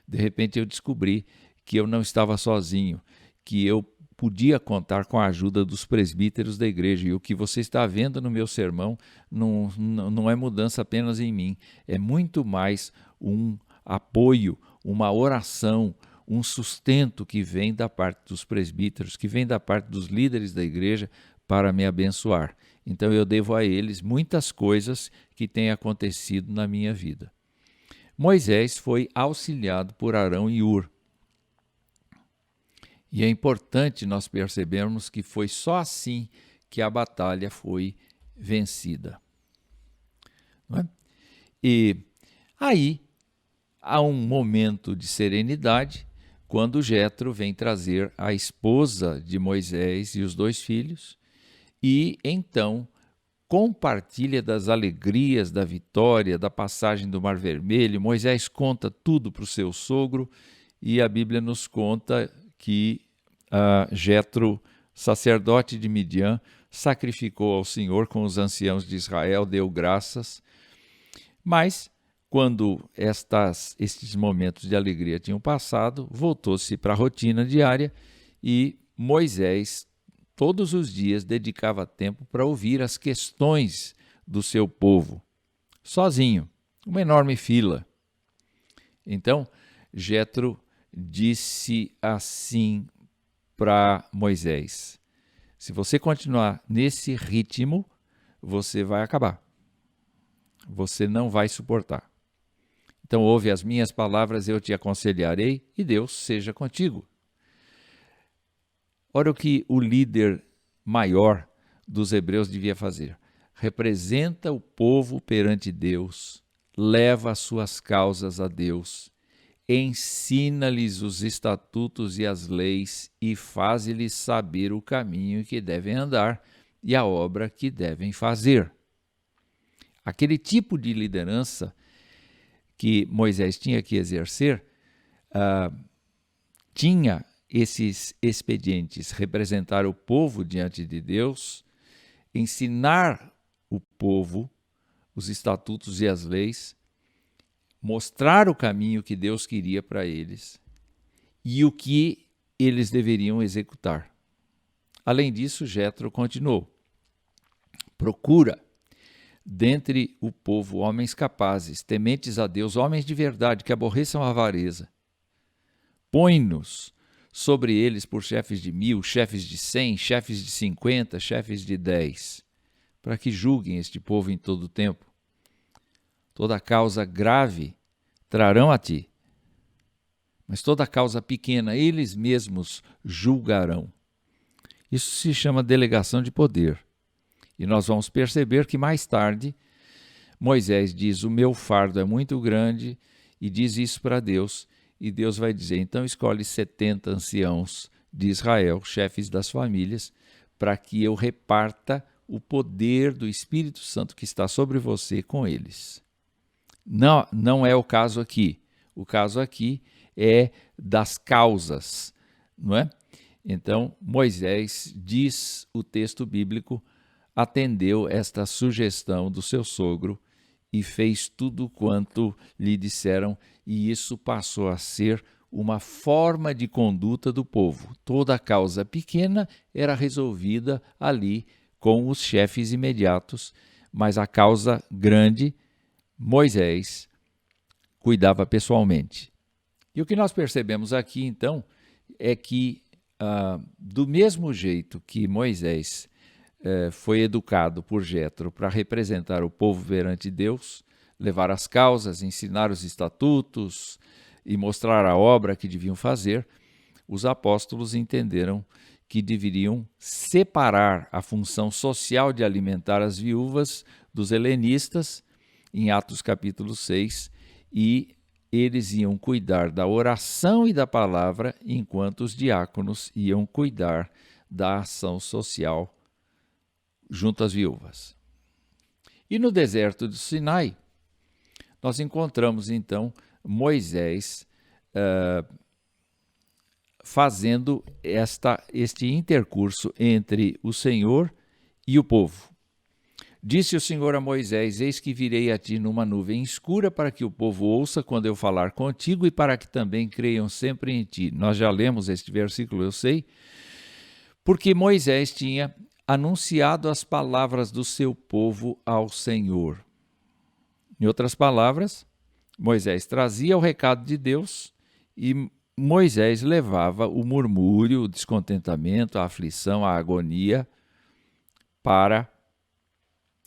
de repente eu descobri que eu não estava sozinho, que eu podia contar com a ajuda dos presbíteros da igreja, e o que você está vendo no meu sermão não é mudança apenas em mim, é muito mais um apoio, uma oração, um sustento que vem da parte dos presbíteros, que vem da parte dos líderes da igreja para me abençoar. Então eu devo a eles muitas coisas que têm acontecido na minha vida. Moisés foi auxiliado por Arão e Ur. E é importante nós percebermos que foi só assim que a batalha foi vencida. Não é? E aí há um momento de serenidade quando Jetro vem trazer a esposa de Moisés e os 2 filhos e então compartilha das alegrias da vitória, da passagem do Mar Vermelho. Moisés conta tudo para o seu sogro e a Bíblia nos conta que Jetro, sacerdote de Midian, sacrificou ao Senhor com os anciãos de Israel, deu graças. Mas, quando estes momentos de alegria tinham passado, voltou-se para a rotina diária e Moisés, todos os dias, dedicava tempo para ouvir as questões do seu povo, sozinho, uma enorme fila. Então, Jetro disse assim para Moisés: se você continuar nesse ritmo, você vai acabar. Você não vai suportar. Então ouve as minhas palavras, eu te aconselharei e Deus seja contigo. Olha o que o líder maior dos hebreus devia fazer. Representa o povo perante Deus, leva as suas causas a Deus, ensina-lhes os estatutos e as leis e faz-lhes saber o caminho que devem andar e a obra que devem fazer. Aquele tipo de liderança que Moisés tinha que exercer tinha esses expedientes: representar o povo diante de Deus, ensinar o povo os estatutos e as leis, mostrar o caminho que Deus queria para eles e o que eles deveriam executar. Além disso, Jetro continuou: procura dentre o povo homens capazes, tementes a Deus, homens de verdade, que aborreçam a avareza. Põe-nos sobre eles por chefes de 1000, chefes de 100, chefes de 50, chefes de 10, para que julguem este povo em todo o tempo. Toda causa grave trarão a ti, mas toda causa pequena eles mesmos julgarão. Isso se chama delegação de poder. E nós vamos perceber que mais tarde Moisés diz: o meu fardo é muito grande, e diz isso para Deus, e Deus vai dizer: então escolhe 70 anciãos de Israel, chefes das famílias, para que eu reparta o poder do Espírito Santo que está sobre você com eles. Não é o caso aqui. O caso aqui é das causas, não é? Então, Moisés, diz o texto bíblico, atendeu esta sugestão do seu sogro e fez tudo quanto lhe disseram, e isso passou a ser uma forma de conduta do povo. Toda causa pequena era resolvida ali com os chefes imediatos, mas a causa grande, Moisés cuidava pessoalmente. E o que nós percebemos aqui, então, é que, do mesmo jeito que Moisés foi educado por Jetro para representar o povo perante Deus, levar as causas, ensinar os estatutos e mostrar a obra que deviam fazer, os apóstolos entenderam que deveriam separar a função social de alimentar as viúvas dos helenistas, em Atos capítulo 6, e eles iam cuidar da oração e da palavra, enquanto os diáconos iam cuidar da ação social junto às viúvas. E no deserto do Sinai, nós encontramos então Moisés fazendo este intercurso entre o Senhor e o povo. Disse o Senhor a Moisés: eis que virei a ti numa nuvem escura, para que o povo ouça quando eu falar contigo e para que também creiam sempre em ti. Nós já lemos este versículo, eu sei, porque Moisés tinha anunciado as palavras do seu povo ao Senhor. Em outras palavras, Moisés trazia o recado de Deus e Moisés levava o murmúrio, o descontentamento, a aflição, a agonia para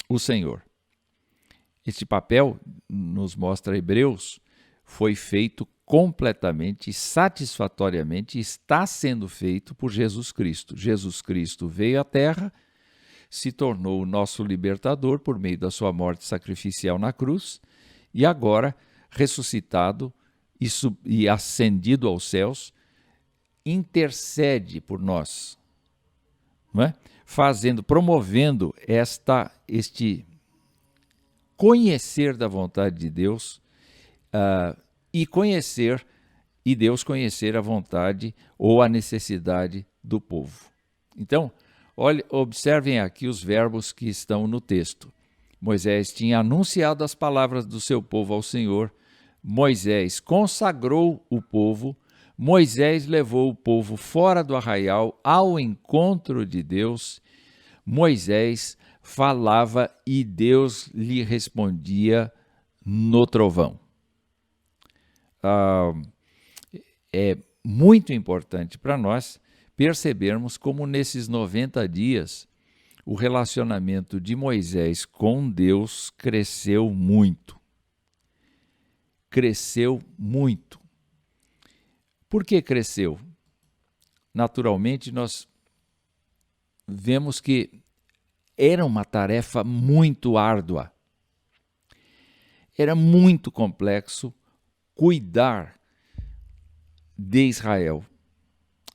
o Senhor. Este papel, nos mostra Hebreus, foi feito completamente, satisfatoriamente está sendo feito por Jesus Cristo. Jesus Cristo veio à Terra, se tornou o nosso libertador por meio da sua morte sacrificial na cruz e agora, ressuscitado e ascendido aos céus, intercede por nós, não é? Promovendo este conhecer da vontade de Deus e Deus conhecer a vontade ou a necessidade do povo. Então, observem aqui os verbos que estão no texto. Moisés tinha anunciado as palavras do seu povo ao Senhor, Moisés consagrou o povo, Moisés levou o povo fora do arraial ao encontro de Deus, Moisés falava e Deus lhe respondia no trovão. É muito importante para nós percebermos como nesses 90 dias o relacionamento de Moisés com Deus cresceu muito. Cresceu muito. Por que cresceu? Naturalmente, nós vemos que era uma tarefa muito árdua. Era muito complexo cuidar de Israel.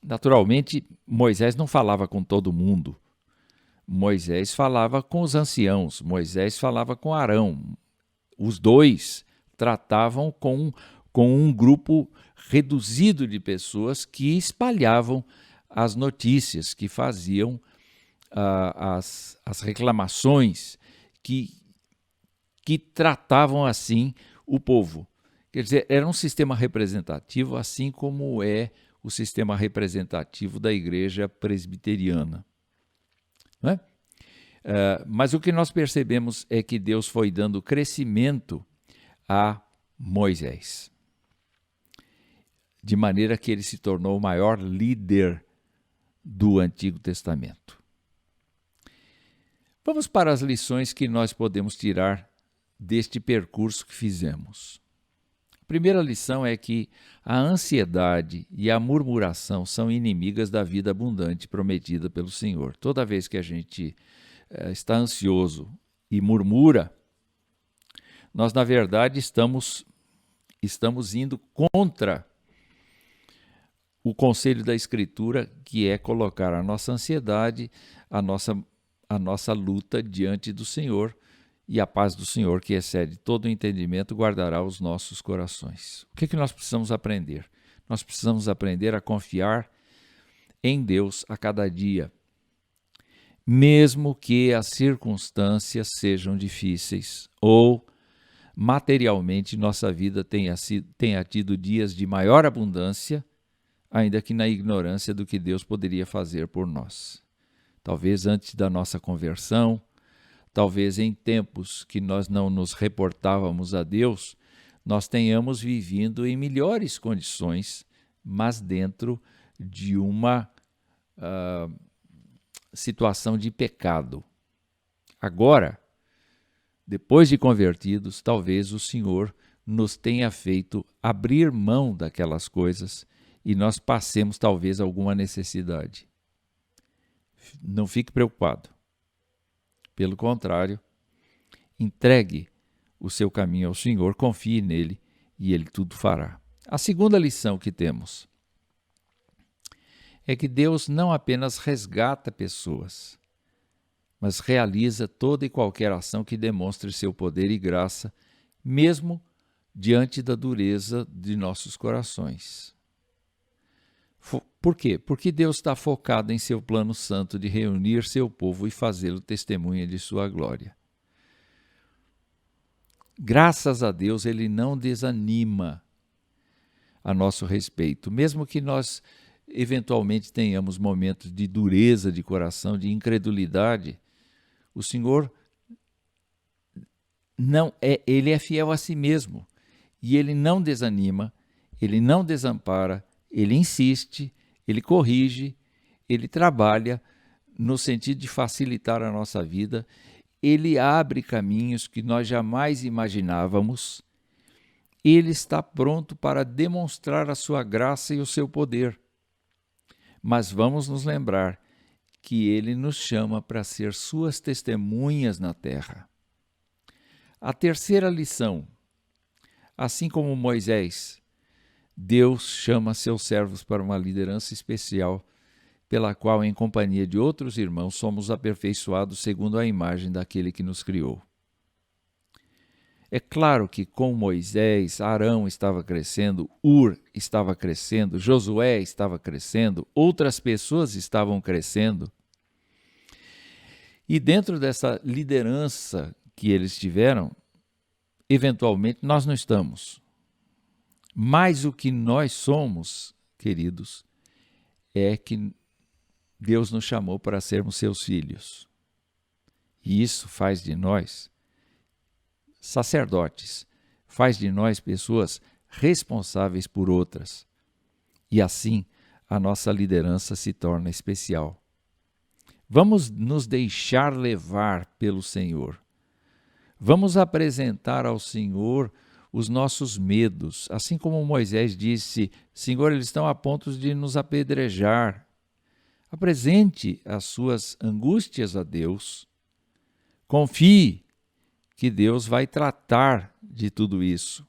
Naturalmente, Moisés não falava com todo mundo. Moisés falava com os anciãos, Moisés falava com Arão. Os dois tratavam com um grupo reduzido de pessoas que espalhavam as notícias, que faziam as reclamações, que tratavam assim o povo. Quer dizer, era um sistema representativo, assim como é o sistema representativo da igreja presbiteriana. Não é? Mas o que nós percebemos é que Deus foi dando crescimento a Moisés, de maneira que ele se tornou o maior líder do Antigo Testamento. Vamos para as lições que nós podemos tirar deste percurso que fizemos. A primeira lição é que a ansiedade e a murmuração são inimigas da vida abundante prometida pelo Senhor. Toda vez que a gente está ansioso e murmura, nós, na verdade, estamos indo contra o conselho da Escritura, que é colocar a nossa ansiedade, a nossa luta diante do Senhor, e a paz do Senhor, que excede todo o entendimento, guardará os nossos corações. O que nós precisamos aprender? Nós precisamos aprender a confiar em Deus a cada dia, mesmo que as circunstâncias sejam difíceis ou materialmente nossa vida tenha tido dias de maior abundância, ainda que na ignorância do que Deus poderia fazer por nós. Talvez antes da nossa conversão, talvez em tempos que nós não nos reportávamos a Deus, nós tenhamos vivido em melhores condições, mas dentro de uma situação de pecado. Agora, depois de convertidos, talvez o Senhor nos tenha feito abrir mão daquelas coisas e nós passemos talvez alguma necessidade. Não fique preocupado. Pelo contrário, entregue o seu caminho ao Senhor, confie nele e ele tudo fará. A segunda lição que temos é que Deus não apenas resgata pessoas, mas realiza toda e qualquer ação que demonstre seu poder e graça, mesmo diante da dureza de nossos corações. Por quê? Porque Deus está focado em seu plano santo de reunir seu povo e fazê-lo testemunha de sua glória. Graças a Deus, Ele não desanima a nosso respeito, mesmo que nós eventualmente tenhamos momentos de dureza de coração, de incredulidade. O Senhor Ele é fiel a si mesmo e Ele não desanima, Ele não desampara, Ele insiste, Ele corrige, Ele trabalha no sentido de facilitar a nossa vida, Ele abre caminhos que nós jamais imaginávamos Ele está pronto para demonstrar a sua graça e o seu poder. Mas vamos nos lembrar que Ele nos chama para ser suas testemunhas na terra. A terceira lição: assim como Moisés, Deus chama seus servos para uma liderança especial, pela qual, em companhia de outros irmãos, somos aperfeiçoados segundo a imagem daquele que nos criou. É claro que com Moisés, Arão estava crescendo, Ur estava crescendo, Josué estava crescendo, outras pessoas estavam crescendo. E dentro dessa liderança que eles tiveram, eventualmente nós não estamos. Mas o que nós somos, queridos, é que Deus nos chamou para sermos seus filhos. E isso faz de nós sacerdotes, faz de nós pessoas responsáveis por outras. E assim a nossa liderança se torna especial. Vamos nos deixar levar pelo Senhor. Vamos apresentar ao Senhor os nossos medos. Assim como Moisés disse: Senhor, eles estão a ponto de nos apedrejar. Apresente as suas angústias a Deus. Confie que Deus vai tratar de tudo isso.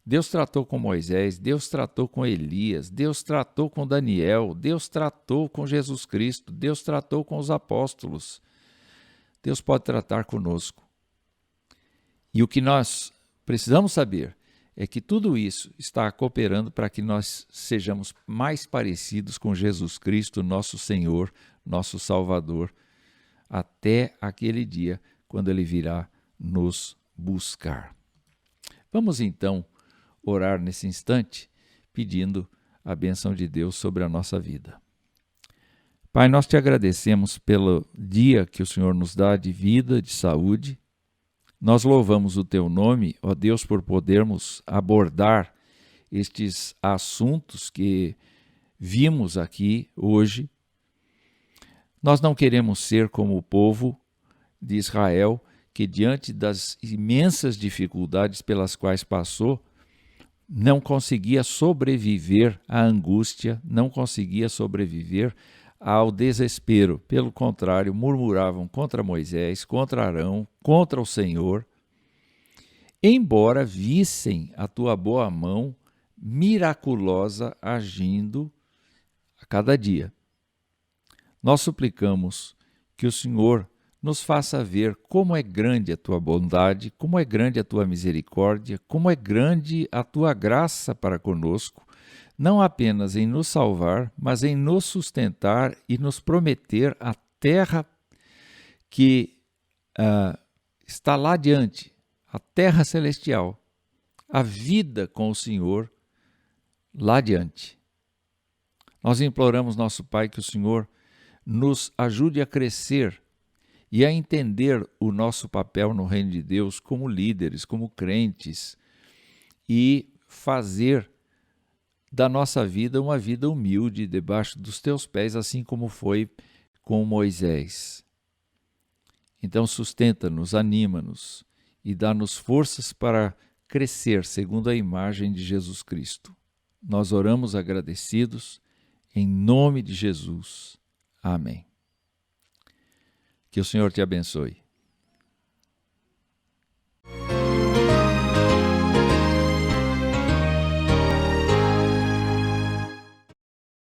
Deus tratou com Moisés, Deus tratou com Elias, Deus tratou com Daniel, Deus tratou com Jesus Cristo, Deus tratou com os apóstolos. Deus pode tratar conosco. E o que nós precisamos saber é que tudo isso está cooperando para que nós sejamos mais parecidos com Jesus Cristo, nosso Senhor, nosso Salvador, até aquele dia quando Ele virá nos buscar. Vamos então orar nesse instante, pedindo a bênção de Deus sobre a nossa vida. Pai, nós te agradecemos pelo dia que o Senhor nos dá de vida, de saúde. Nós louvamos o teu nome, ó Deus, por podermos abordar estes assuntos que vimos aqui hoje. Nós não queremos ser como o povo de Israel, que diante das imensas dificuldades pelas quais passou, não conseguia sobreviver à angústia, não conseguia sobreviver ao desespero. Pelo contrário, murmuravam contra Moisés, contra Arão, contra o Senhor, embora vissem a tua boa mão miraculosa agindo a cada dia. Nós suplicamos que o Senhor nos faça ver como é grande a tua bondade, como é grande a tua misericórdia, como é grande a tua graça para conosco, não apenas em nos salvar, mas em nos sustentar e nos prometer a terra que está lá adiante, a terra celestial, a vida com o Senhor lá adiante. Nós imploramos, nosso Pai, que o Senhor nos ajude a crescer e a entender o nosso papel no reino de Deus como líderes, como crentes, e fazer da nossa vida uma vida humilde debaixo dos teus pés, assim como foi com Moisés. Então sustenta-nos, anima-nos e dá-nos forças para crescer segundo a imagem de Jesus Cristo. Nós oramos agradecidos em nome de Jesus. Amém. Que o Senhor te abençoe.